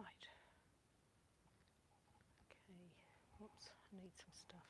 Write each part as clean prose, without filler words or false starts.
Right. Okay, whoops, I need some stuff.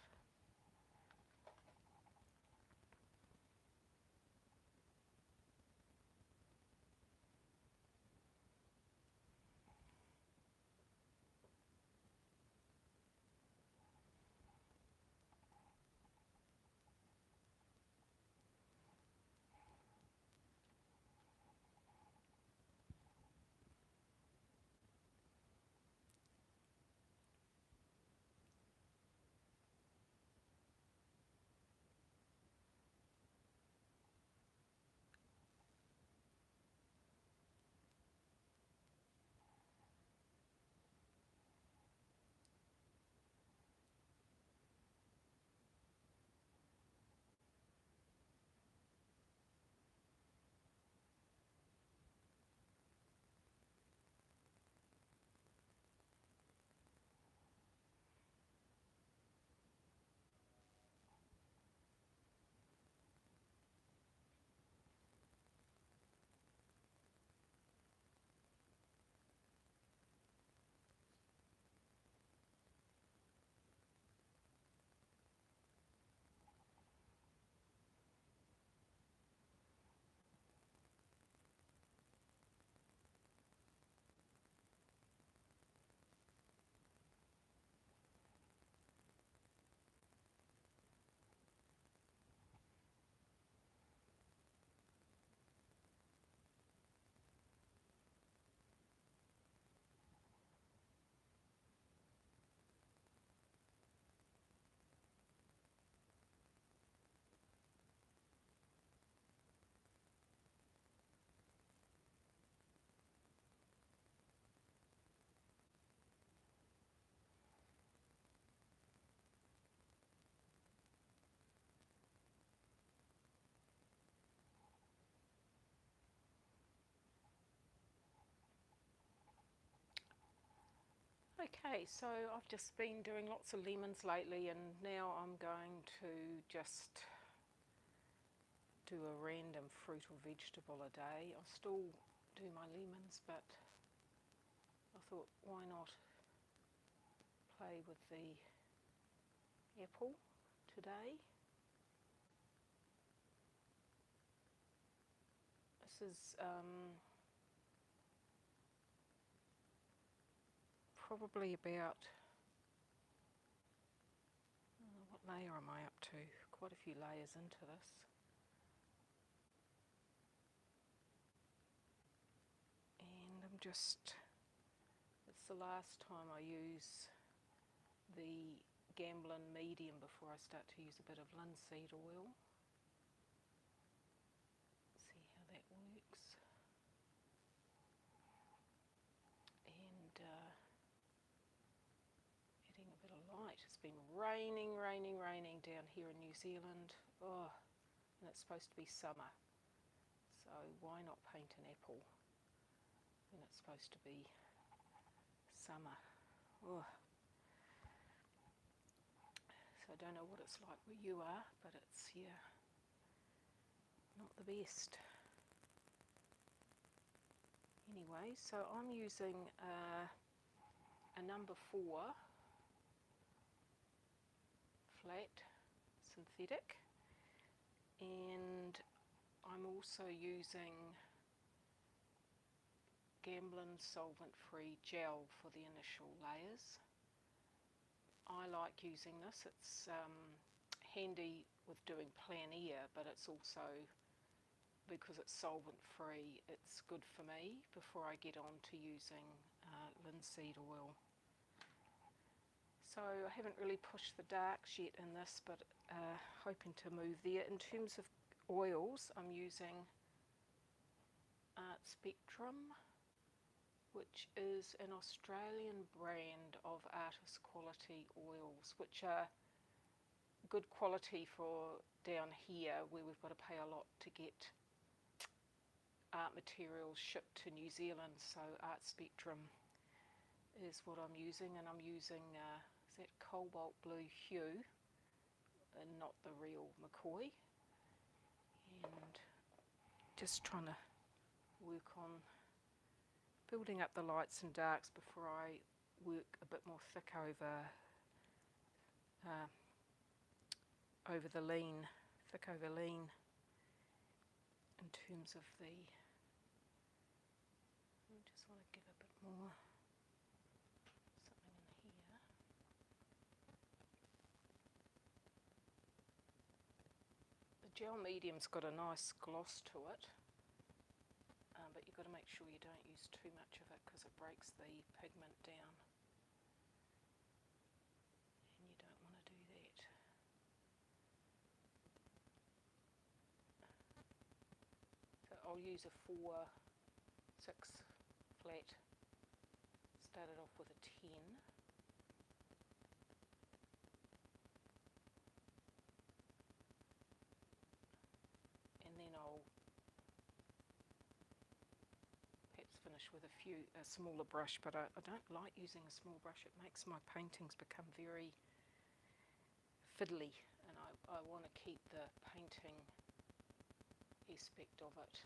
Okay, so I've just been doing lots of lemons lately, and now I'm going to just do a random fruit or vegetable a day. I'll still do my lemons, but I thought, why not play with the apple today? This is probably about, what layer am I up to? Quite a few layers into this. And I'm just, it's the last time I use the Gamblin medium before I start to use a bit of linseed oil. See how that works. And adding a bit of light. It's been raining down here in New Zealand. Oh, and it's supposed to be summer. So why not paint an apple when it's supposed to be summer? Oh. So I don't know what it's like where you are, but it's here, not the best. Anyway, so I'm using a number 4 flat synthetic, and I'm also using Gamblin solvent-free gel for the initial layers. I like using this. It's handy with doing plein air, but it's also, because it's solvent-free, it's good for me before I get on to using linseed oil. So I haven't really pushed the darks yet in this, but hoping to move there. In terms of oils, I'm using Spectrum, which is an Australian brand of artist quality oils, which are good quality for down here where we've got to pay a lot to get art materials shipped to New Zealand. So Art Spectrum is what I'm using, and I'm using is that cobalt blue hue and not the real McCoy, and just trying to work on building up the lights and darks before I work a bit more thick over the lean, thick over lean in terms of the, I just want to give a bit more something in here. The gel medium's got a nice gloss to it, but you've got to make sure you don't use too much of it because it breaks the pigment down. And you don't want to do that. So I'll use a 4, 6 flat, started off with a 10. And then I'll perhaps finish with a smaller brush, but I don't like using a small brush. It makes my paintings become very fiddly, and I want to keep the painting aspect of it.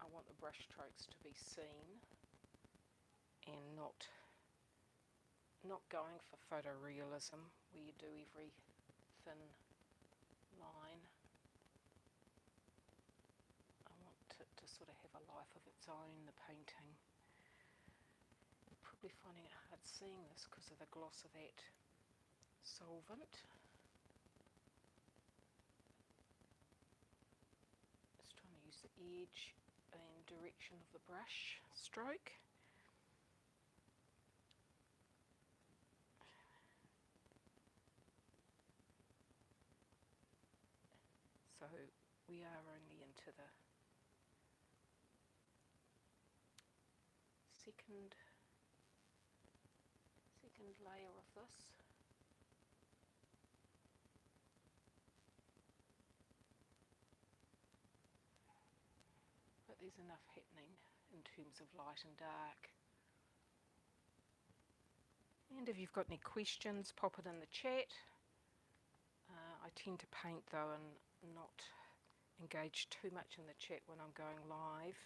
I want the brush strokes to be seen and not going for photorealism where you do every thin line. I want it to sort of have a life of its own, the painting. You're probably finding it hard seeing this because of the gloss of that solvent. Just trying to use the edge and direction of the brush stroke. So we are only into the second layer of this. But there's enough happening in terms of light and dark. And if you've got any questions, pop it in the chat. I tend to paint though and not engage too much in the chat when I'm going live.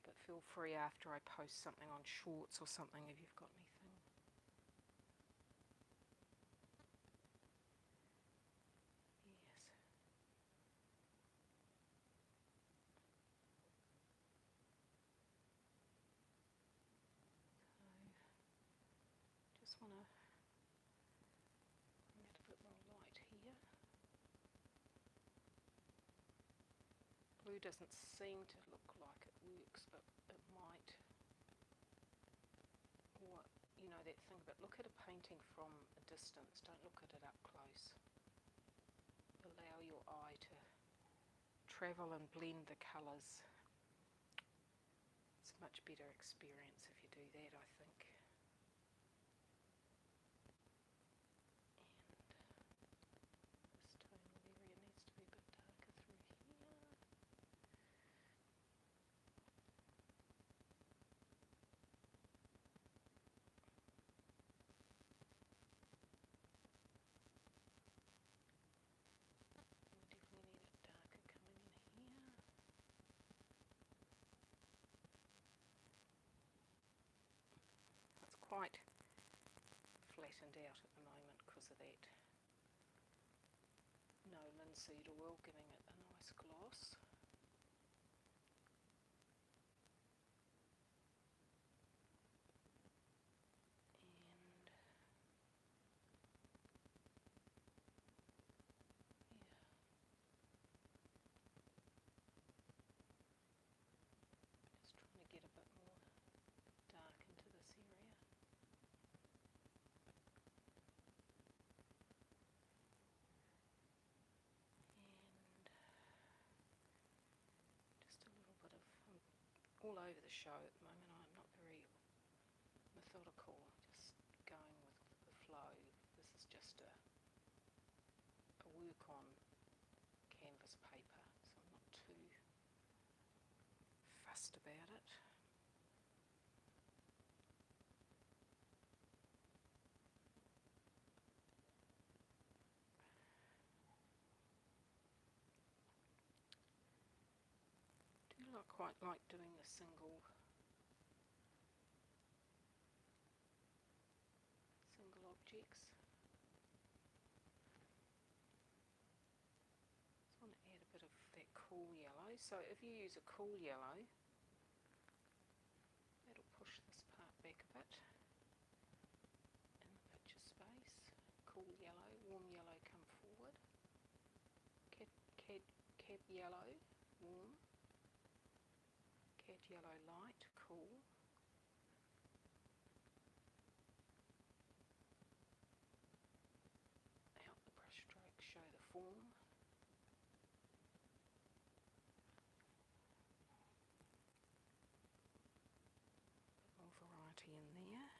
But feel free after I post something on Shorts or something if you've got anything. Yes. So just want to bring it a bit more light here. Blue doesn't seem to look like it works, but it might. Or, you know, that thing about look at a painting from a distance, don't look at it up close. Allow your eye to travel and blend the colours. It's a much better experience if you do that, I think. And this tonal area needs to be a bit darker through here. We definitely need it darker coming in here. It's quite flattened out at the moment because of that no linseed oil, giving it a nice gloss. Just trying to get a bit more dark into this area. And just a little bit of, I'm all over the show at the moment. I'm not very methodical, just going with the flow. This is just a work on canvas paper, so I'm not too fussed about it. Do quite like doing the single objects. Just want to add a bit of that cool yellow. So if you use a cool yellow, that'll push this part back a bit in the picture space. Cool yellow, warm yellow come forward. Cad yellow, warm. Cad yellow light, cool. Out the brush stroke, show the form. Bit more variety in there.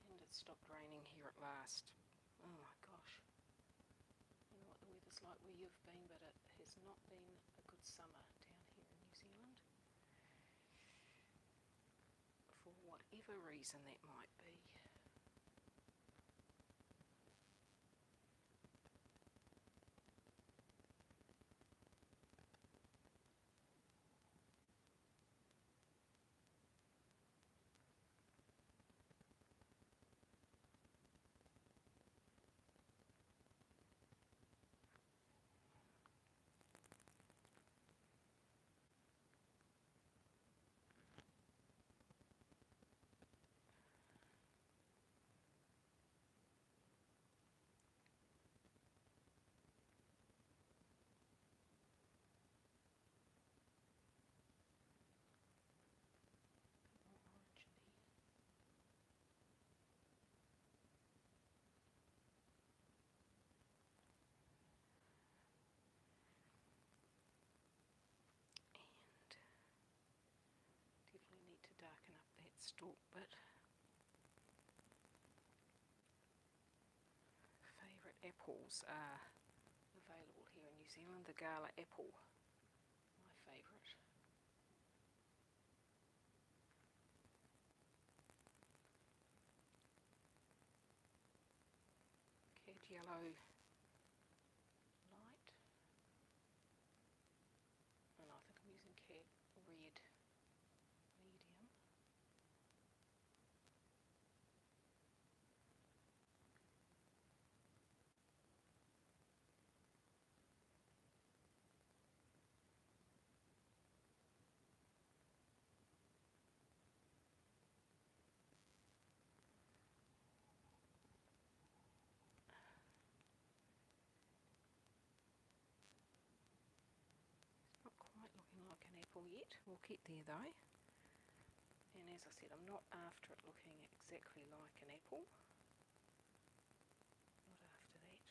And it stopped raining here at last. Oh my gosh. I don't know what the weather's like where you've been, but it has not been a good summer down here in New Zealand. For whatever reason that might be. Definitely need to darken up that stalk bit. Favourite apples are available here in New Zealand. The Gala apple, my favourite. Cad yellow light, and I think I'm using cad red medium. Not quite looking like an apple yet. We'll get there though. And as I said, I'm not after it looking exactly like an apple. Not after that.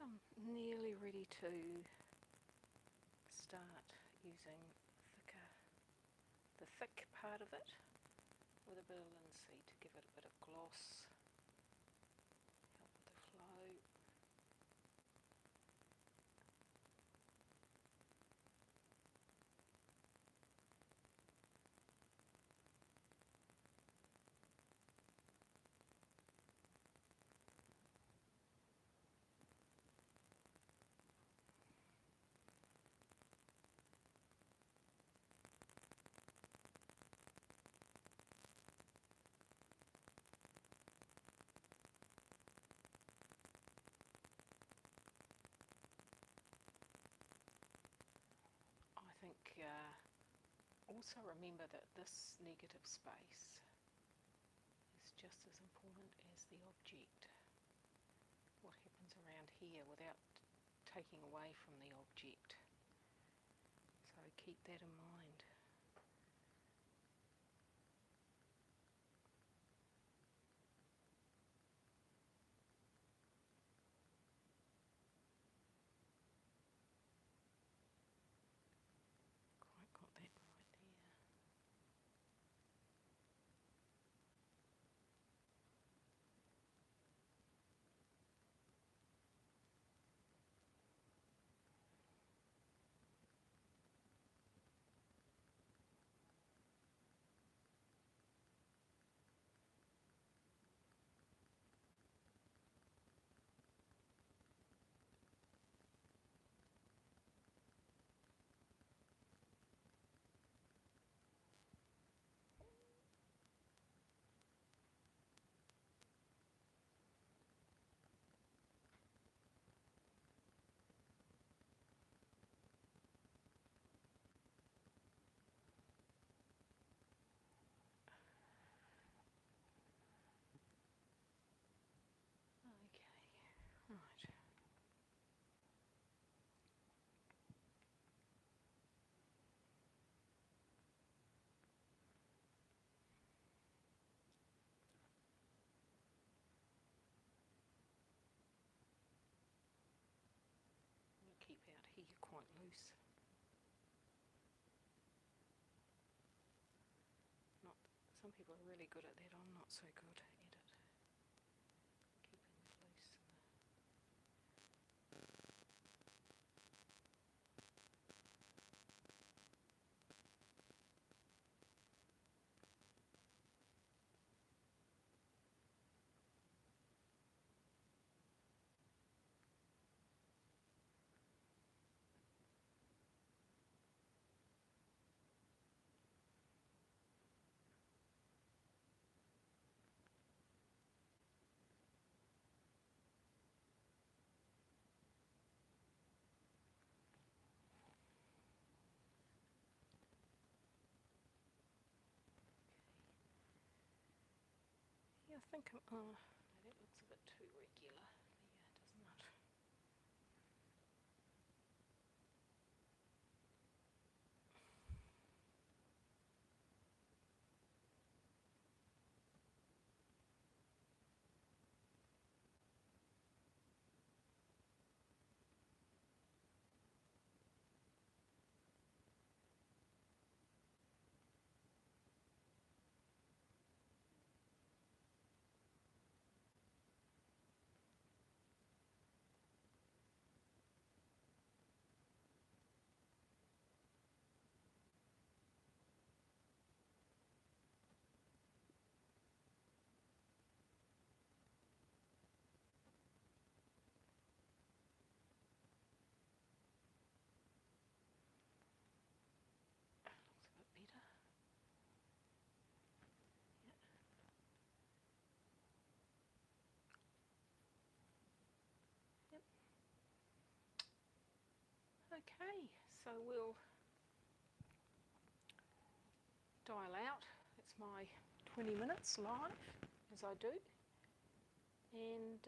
I'm nearly ready to start using the thick part of it with a bit of linseed to give it a bit of gloss, help with the flow. I think also remember that this negative space is just as important as the object. What happens around here without taking away from the object. So keep that in mind. Quite got that right there. Okay, right. We'll keep out here quite loose. Not, some people are really good at that, I'm not so good at it. Keeping it loose. Yeah, I think that looks a bit too regular there, doesn't it? Looks a bit better. Yep. Okay, so we'll dial out. It's my 20 minutes live, as I do. And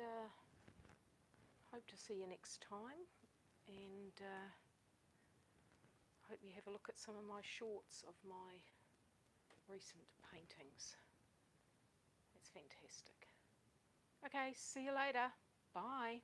hope to see you next time. And hope you have a look at some of my shorts of my recent paintings. It's fantastic. Okay, see you later. Bye.